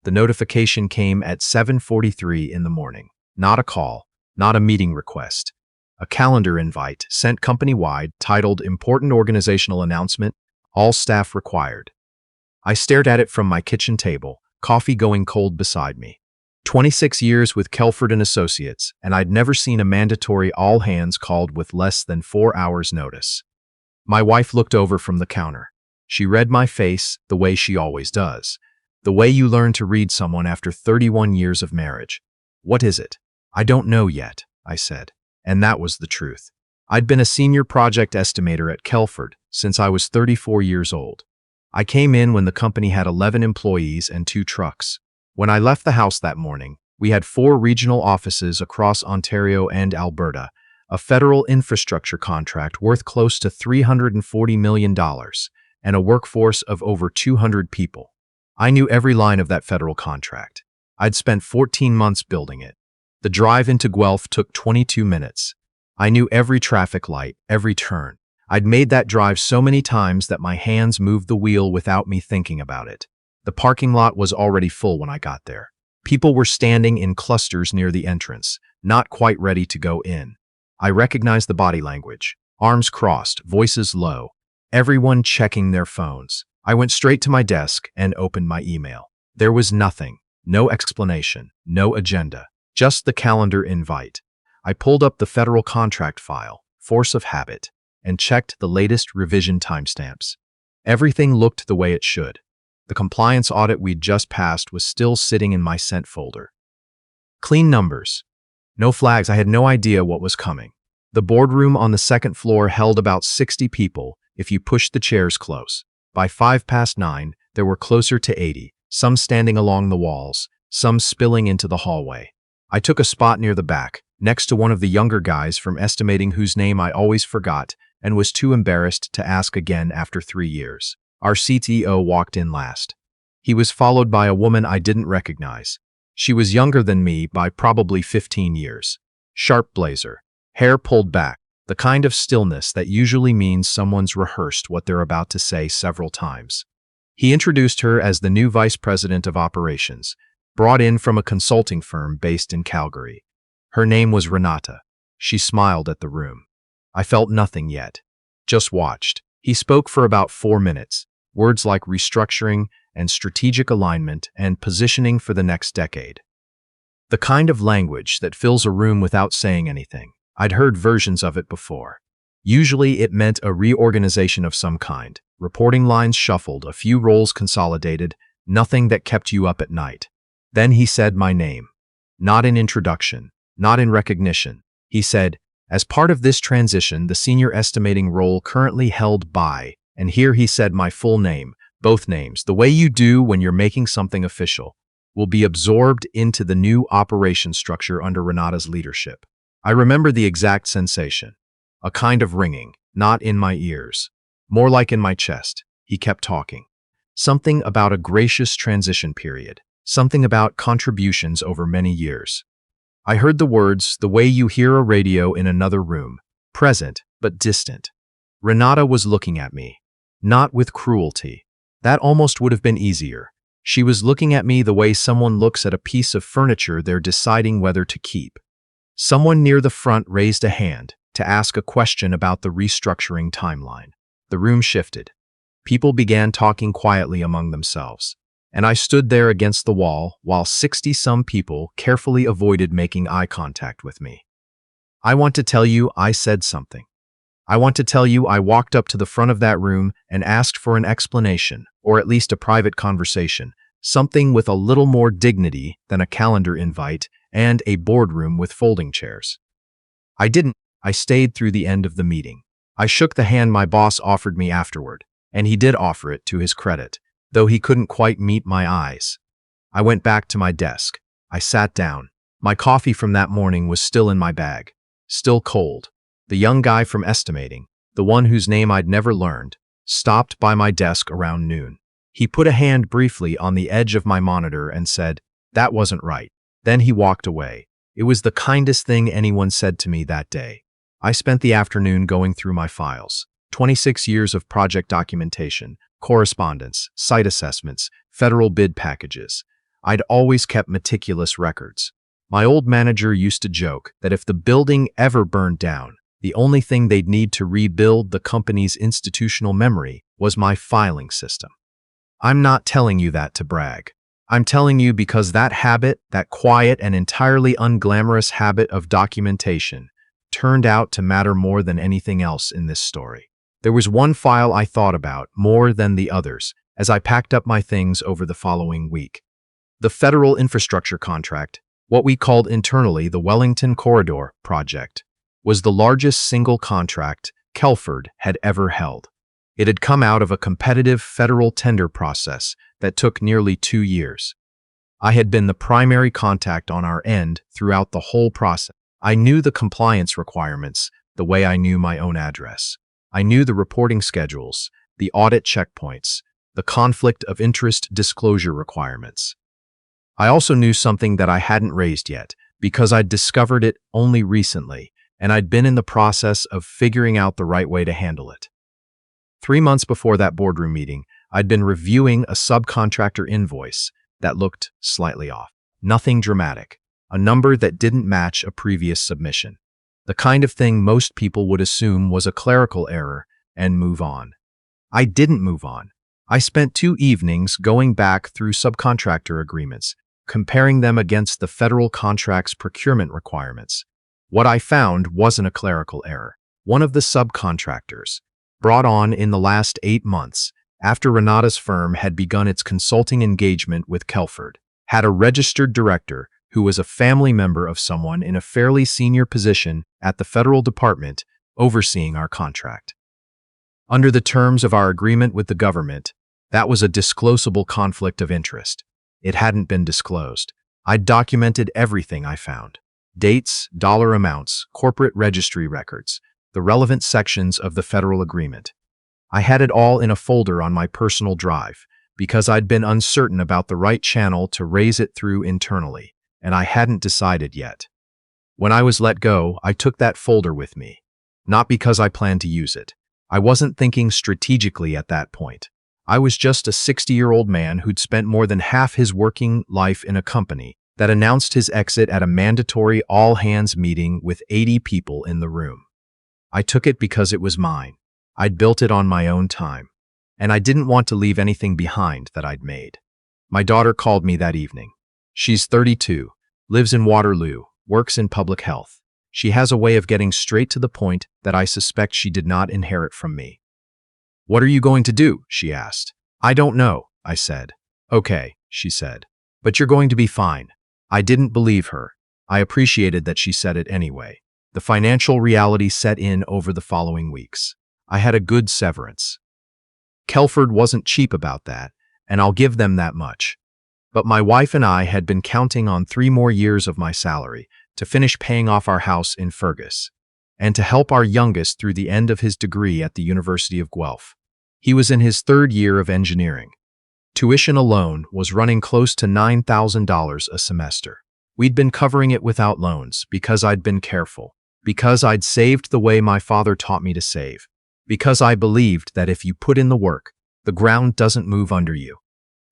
The notification came at 7:43 in the morning. Not a call, not a meeting request. A calendar invite sent company-wide titled Important Organizational Announcement, All Staff Required. I stared at it from my kitchen table, coffee going cold beside me. 26 years with Kelford and Associates, and I'd never seen a mandatory all-hands called with less than 4 hours' notice. My wife looked over from the counter. She read my face the way she always does. The way you learn to read someone after 31 years of marriage. What is it? I don't know yet, I said. And that was the truth. I'd been a senior project estimator at Kelford since I was 34 years old. I came in when the company had 11 employees and 2 trucks. When I left the house that morning, we had 4 regional offices across Ontario and Alberta, a federal infrastructure contract worth close to $340 million, and a workforce of over 200 people. I knew every line of that federal contract. I'd spent 14 months building it. The drive into Guelph took 22 minutes. I knew every traffic light, every turn. I'd made that drive so many times that my hands moved the wheel without me thinking about it. The parking lot was already full when I got there. People were standing in clusters near the entrance, not quite ready to go in. I recognized the body language. Arms crossed, voices low. Everyone checking their phones. I went straight to my desk and opened my email. There was nothing. No explanation. No agenda. Just the calendar invite. I pulled up the federal contract file, force of habit, and checked the latest revision timestamps. Everything looked the way it should. The compliance audit we'd just passed was still sitting in my sent folder. Clean numbers. No flags. I had no idea what was coming. The boardroom on the second floor held about 60 people if you pushed the chairs close. By 9:05, there were closer to 80, some standing along the walls, some spilling into the hallway. I took a spot near the back, next to one of the younger guys from estimating whose name I always forgot and was too embarrassed to ask again after 3 years. Our CTO walked in last. He was followed by a woman I didn't recognize. She was younger than me by probably 15 years. Sharp blazer, hair pulled back, the kind of stillness that usually means someone's rehearsed what they're about to say several times. He introduced her as the new vice president of operations, brought in from a consulting firm based in Calgary. Her name was Renata. She smiled at the room. I felt nothing yet. Just watched. He spoke for about 4 minutes, words like restructuring and strategic alignment and positioning for the next decade. The kind of language that fills a room without saying anything. I'd heard versions of it before. Usually it meant a reorganization of some kind, reporting lines shuffled, a few roles consolidated, nothing that kept you up at night. Then he said my name. Not in introduction, not in recognition. He said, as part of this transition, the senior estimating role currently held by, and here he said my full name, both names, the way you do when you're making something official, will be absorbed into the new operation structure under Renata's leadership. I remember the exact sensation, a kind of ringing, not in my ears, more like in my chest. He kept talking. Something about a gracious transition period. Something about contributions over many years. I heard the words the way you hear a radio in another room, present but distant. Renata was looking at me, not with cruelty. That almost would have been easier. She was looking at me the way someone looks at a piece of furniture they're deciding whether to keep. Someone near the front raised a hand to ask a question about the restructuring timeline. The room shifted. People began talking quietly among themselves. And I stood there against the wall while 60-some people carefully avoided making eye contact with me. I want to tell you I said something. I want to tell you I walked up to the front of that room and asked for an explanation, or at least a private conversation, something with a little more dignity than a calendar invite and a boardroom with folding chairs. I didn't. I stayed through the end of the meeting. I shook the hand my boss offered me afterward, and he did offer it to his credit, though he couldn't quite meet my eyes. I went back to my desk. I sat down. My coffee from that morning was still in my bag, still cold. The young guy from estimating, the one whose name I'd never learned, stopped by my desk around noon. He put a hand briefly on the edge of my monitor and said, "That wasn't right." Then he walked away. It was the kindest thing anyone said to me that day. I spent the afternoon going through my files. 26 years of project documentation, correspondence, site assessments, federal bid packages. I'd always kept meticulous records. My old manager used to joke that if the building ever burned down, the only thing they'd need to rebuild the company's institutional memory was my filing system. I'm not telling you that to brag. I'm telling you because that habit, that quiet and entirely unglamorous habit of documentation, turned out to matter more than anything else in this story. There was one file I thought about more than the others as I packed up my things over the following week. The federal infrastructure contract, what we called internally the Wellington Corridor Project, was the largest single contract Kelford had ever held. It had come out of a competitive federal tender process that took nearly 2 years. I had been the primary contact on our end throughout the whole process. I knew the compliance requirements the way I knew my own address. I knew the reporting schedules, the audit checkpoints, the conflict of interest disclosure requirements. I also knew something that I hadn't raised yet because I'd discovered it only recently, and I'd been in the process of figuring out the right way to handle it. 3 months before that boardroom meeting, I'd been reviewing a subcontractor invoice that looked slightly off. Nothing dramatic, a number that didn't match a previous submission. The kind of thing most people would assume was a clerical error and move on. I didn't move on. I spent 2 evenings going back through subcontractor agreements, comparing them against the federal contract's procurement requirements. What I found wasn't a clerical error. One of the subcontractors, brought on in the last 8 months, after Renata's firm had begun its consulting engagement with Kelford, had a registered director who was a family member of someone in a fairly senior position at the federal department overseeing our contract. Under the terms of our agreement with the government, that was a disclosable conflict of interest. It hadn't been disclosed. I'd documented everything I found: dates, dollar amounts, corporate registry records, the relevant sections of the federal agreement. I had it all in a folder on my personal drive because I'd been uncertain about the right channel to raise it through internally, and I hadn't decided yet. When I was let go, I took that folder with me, not because I planned to use it. I wasn't thinking strategically at that point. I was just a 60-year-old man who'd spent more than half his working life in a company that announced his exit at a mandatory all-hands meeting with 80 people in the room. I took it because it was mine. I'd built it on my own time, and I didn't want to leave anything behind that I'd made. My daughter called me that evening. She's 32, lives in Waterloo, works in public health. She has a way of getting straight to the point that I suspect she did not inherit from me. "What are you going to do?" she asked. "I don't know," I said. "Okay," she said. "But you're going to be fine." I didn't believe her. I appreciated that she said it anyway. The financial reality set in over the following weeks. I had a good severance. Kelford wasn't cheap about that, and I'll give them that much. But my wife and I had been counting on 3 more years of my salary to finish paying off our house in Fergus, and to help our youngest through the end of his degree at the University of Guelph. He was in his 3rd year of engineering. Tuition alone was running close to $9,000 a semester. We'd been covering it without loans because I'd been careful, because I'd saved the way my father taught me to save, because I believed that if you put in the work, the ground doesn't move under you.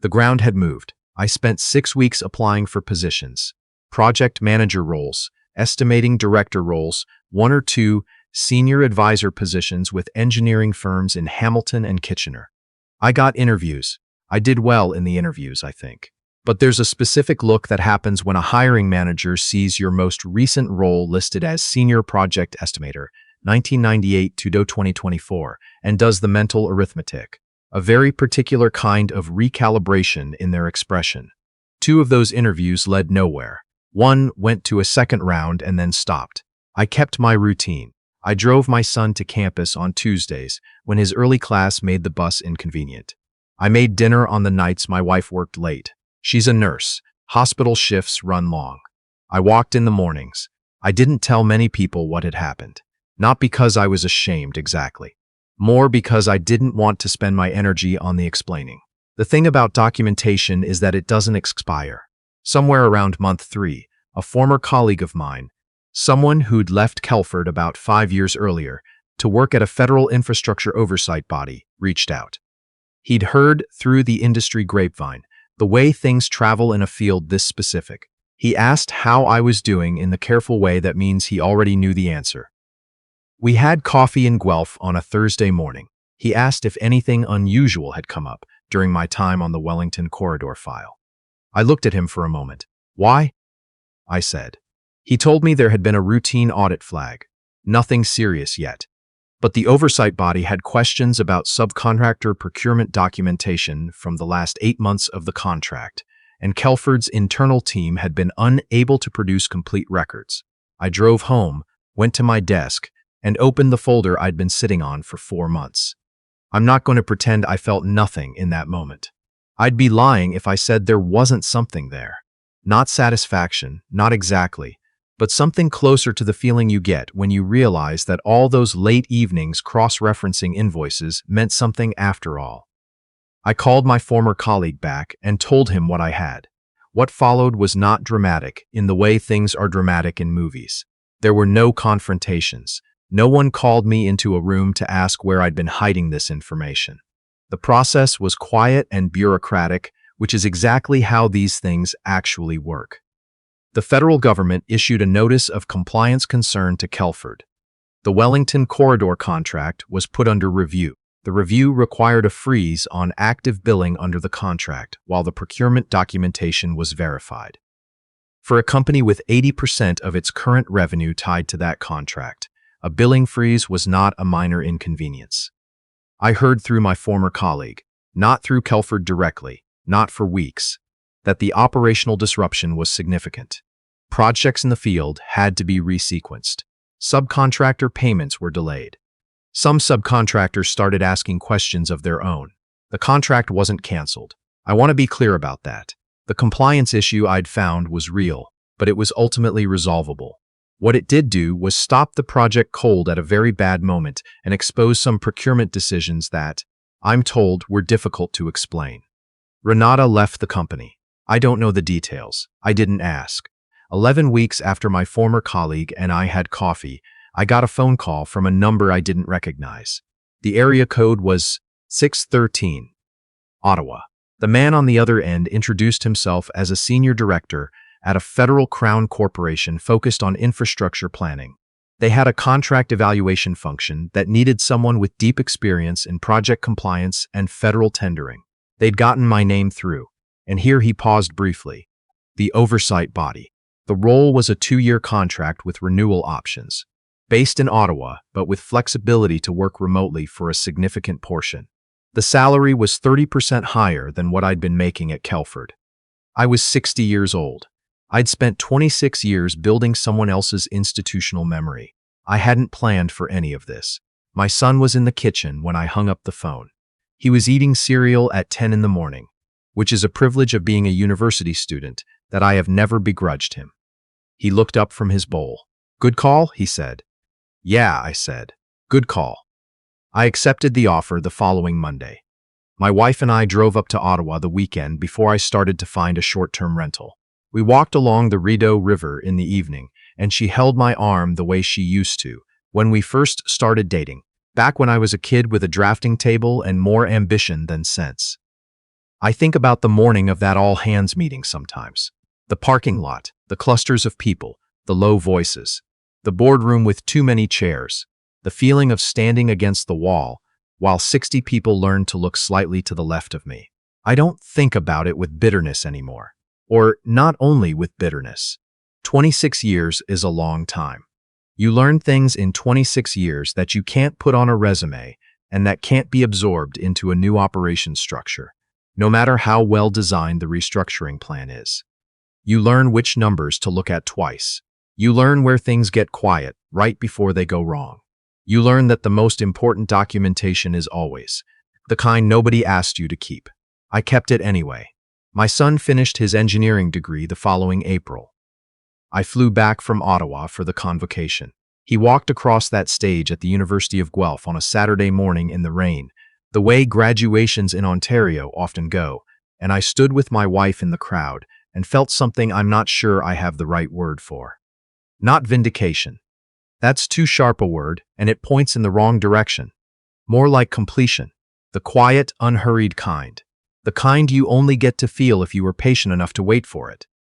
The ground had moved. I spent 6 weeks applying for positions: project manager roles, estimating director roles, 1 or 2 senior advisor positions with engineering firms in Hamilton and Kitchener. I got interviews. I did well in the interviews, I think. But there's a specific look that happens when a hiring manager sees your most recent role listed as Senior Project Estimator, 1998 to 2024, and does the mental arithmetic. A very particular kind of recalibration in their expression. 2 of those interviews led nowhere. 1 went to a 2nd round and then stopped. I kept my routine. I drove my son to campus on Tuesdays when his early class made the bus inconvenient. I made dinner on the nights my wife worked late. She's a nurse. Hospital shifts run long. I walked in the mornings. I didn't tell many people what had happened. Not because I was ashamed exactly. More because I didn't want to spend my energy on the explaining. The thing about documentation is that it doesn't expire. Somewhere around month 3, a former colleague of mine, someone who'd left Kelford about 5 years earlier to work at a federal infrastructure oversight body, reached out. He'd heard through the industry grapevine The way things travel in a field this specific. He asked how I was doing in the careful way that means he already knew the answer. We had coffee in Guelph on a Thursday morning. He asked if anything unusual had come up during my time on the Wellington corridor file. I looked at him for a moment. Why? I said. He told me there had been a routine audit flag. Nothing serious yet. But the oversight body had questions about subcontractor procurement documentation from the last 8 months of the contract, and Kelford's internal team had been unable to produce complete records. I drove home, went to my desk, and opened the folder I'd been sitting on for 4 months. I'm not going to pretend I felt nothing in that moment. I'd be lying if I said there wasn't something there. Not satisfaction, not exactly, but something closer to the feeling you get when you realize that all those late evenings cross-referencing invoices meant something after all. I called my former colleague back and told him what I had. What followed was not dramatic in the way things are dramatic in movies. There were no confrontations. No one called me into a room to ask where I'd been hiding this information. The process was quiet and bureaucratic, which is exactly how these things actually work. The federal government issued a notice of compliance concern to Kelford. The Wellington corridor contract was put under review. The review required a freeze on active billing under the contract while the procurement documentation was verified. For a company with 80% of its current revenue tied to that contract, a billing freeze was not a minor inconvenience. I heard through my former colleague, not through Kelford directly, not for weeks, that the operational disruption was significant. Projects in the field had to be resequenced. Subcontractor payments were delayed. Some subcontractors started asking questions of their own. The contract wasn't canceled. I want to be clear about that. The compliance issue I'd found was real, but it was ultimately resolvable. What it did do was stop the project cold at a very bad moment and expose some procurement decisions that, I'm told, were difficult to explain. Renata left the company. I don't know the details. I didn't ask. 11 weeks after my former colleague and I had coffee, I got a phone call from a number I didn't recognize. The area code was 613, Ottawa. The man on the other end introduced himself as a senior director at a federal crown corporation focused on infrastructure planning. They had a contract evaluation function that needed someone with deep experience in project compliance and federal tendering. They'd gotten my name through, and here he paused briefly. The oversight body. The role was a 2-year contract with renewal options. Based in Ottawa, but with flexibility to work remotely for a significant portion. The salary was 30% higher than what I'd been making at Kelford. I was 60 years old. I'd spent 26 years building someone else's institutional memory. I hadn't planned for any of this. My son was in the kitchen when I hung up the phone. He was eating cereal at 10 in the morning, which is a privilege of being a university student that I have never begrudged him. He looked up from his bowl. Good call, he said. Yeah, I said. Good call. I accepted the offer the following Monday. My wife and I drove up to Ottawa the weekend before I started to find a short-term rental. We walked along the Rideau River in the evening, and she held my arm the way she used to when we first started dating, back when I was a kid with a drafting table and more ambition than sense. I think about the morning of that all-hands meeting sometimes. The parking lot, the clusters of people, the low voices, the boardroom with too many chairs, the feeling of standing against the wall while 60 people learned to look slightly to the left of me. I don't think about it with bitterness anymore. Or not only with bitterness. 26 years is a long time. You learn things in 26 years that you can't put on a resume and that can't be absorbed into a new operations structure, no matter how well designed the restructuring plan is. You learn which numbers to look at twice. You learn where things get quiet right before they go wrong. You learn that the most important documentation is always the kind nobody asked you to keep. I kept it anyway. My son finished his engineering degree the following April. I flew back from Ottawa for the convocation. He walked across that stage at the University of Guelph on a Saturday morning in the rain, the way graduations in Ontario often go, and I stood with my wife in the crowd and felt something I'm not sure I have the right word for. Not vindication. That's too sharp a word, and it points in the wrong direction. More like completion, the quiet, unhurried kind. the kind you only get to feel if you were patient enough to wait for it.